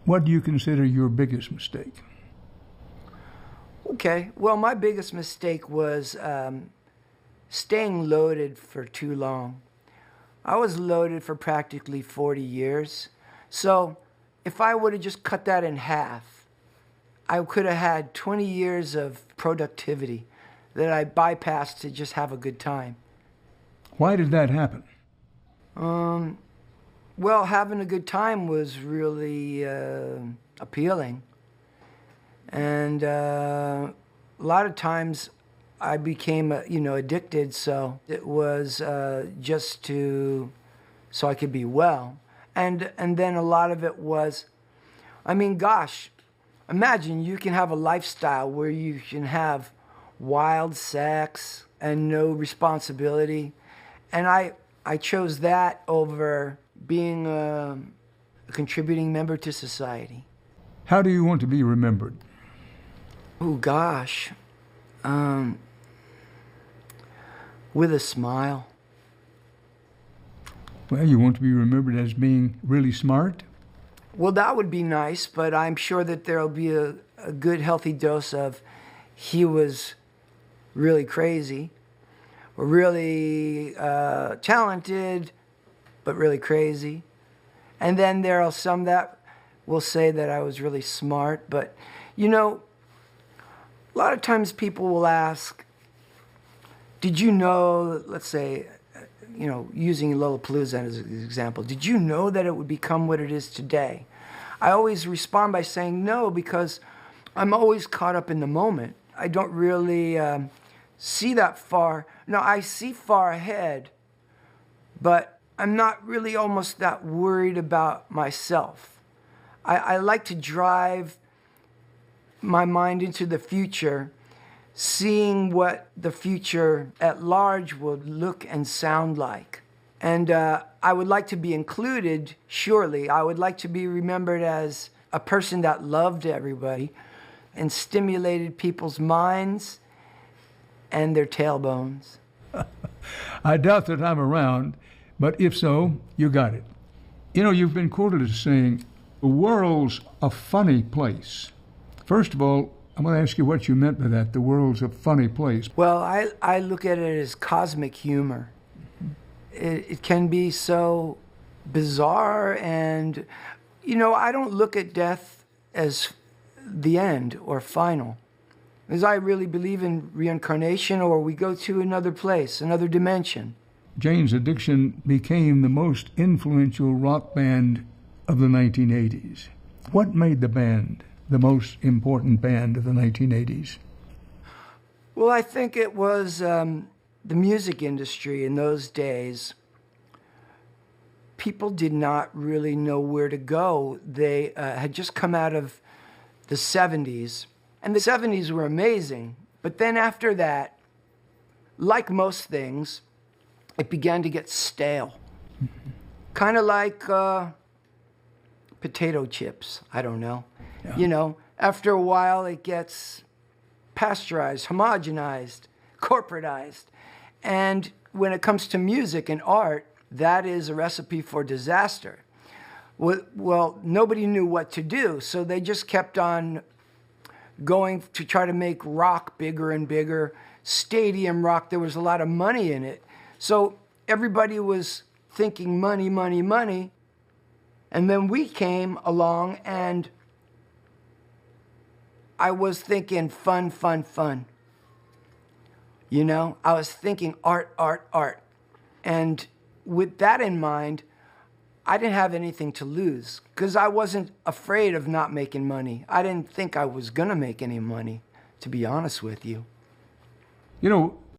What do you consider your biggest mistake? Okay, well, my biggest mistake was staying loaded for too long. I was loaded for practically 40 years. So if I would have just cut that in half, I could have had 20 years of productivity that I bypassed to just have a good time. Why did that happen? Well, having a good time was really appealing. And a lot of times I became, addicted, so it was just so I could be well. And then a lot of it was, gosh, imagine you can have a lifestyle where you can have wild sex and no responsibility. And I chose that over being a contributing member to society. How do you want to be remembered? Oh, gosh. With a smile. Well, you want to be remembered as being really smart? Well, that would be nice, but I'm sure that there'll be a good, healthy dose of he was really crazy, or really talented, but really crazy. And then there are some that will say that I was really smart, but, a lot of times people will ask, did you know, let's say, using Lollapalooza as an example, did you know that it would become what it is today? I always respond by saying no, because I'm always caught up in the moment. I don't really see that far. No, I see far ahead, but I'm not really almost that worried about myself. I like to drive my mind into the future, seeing what the future at large would look and sound like. And I would like to be included, surely. I would like to be remembered as a person that loved everybody and stimulated people's minds and their tailbones. I doubt that I'm around, but if so, you got it. You've been quoted as saying, the world's a funny place. First of all, I'm going to ask you what you meant by that, the world's a funny place. Well, I look at it as cosmic humor. It can be so bizarre, and, I don't look at death as the end or final, because I really believe in reincarnation, or we go to another place, another dimension. Jane's Addiction became the most influential rock band of the 1980s. What made the band the most important band of the 1980s? Well, I think it was the music industry in those days. People did not really know where to go. They had just come out of the 70s, and the 70s were amazing. But then after that, like most things, it began to get stale. Kind of like potato chips, I don't know. Yeah. After a while it gets pasteurized, homogenized, corporatized. And when it comes to music and art, that is a recipe for disaster. Well, nobody knew what to do, so they just kept on going to try to make rock bigger and bigger. Stadium rock, there was a lot of money in it. So everybody was thinking money, money, money. And then we came along, and I was thinking fun, fun, fun. I was thinking art, art, art. And with that in mind, I didn't have anything to lose, because I wasn't afraid of not making money. I didn't think I was going to make any money, to be honest with you.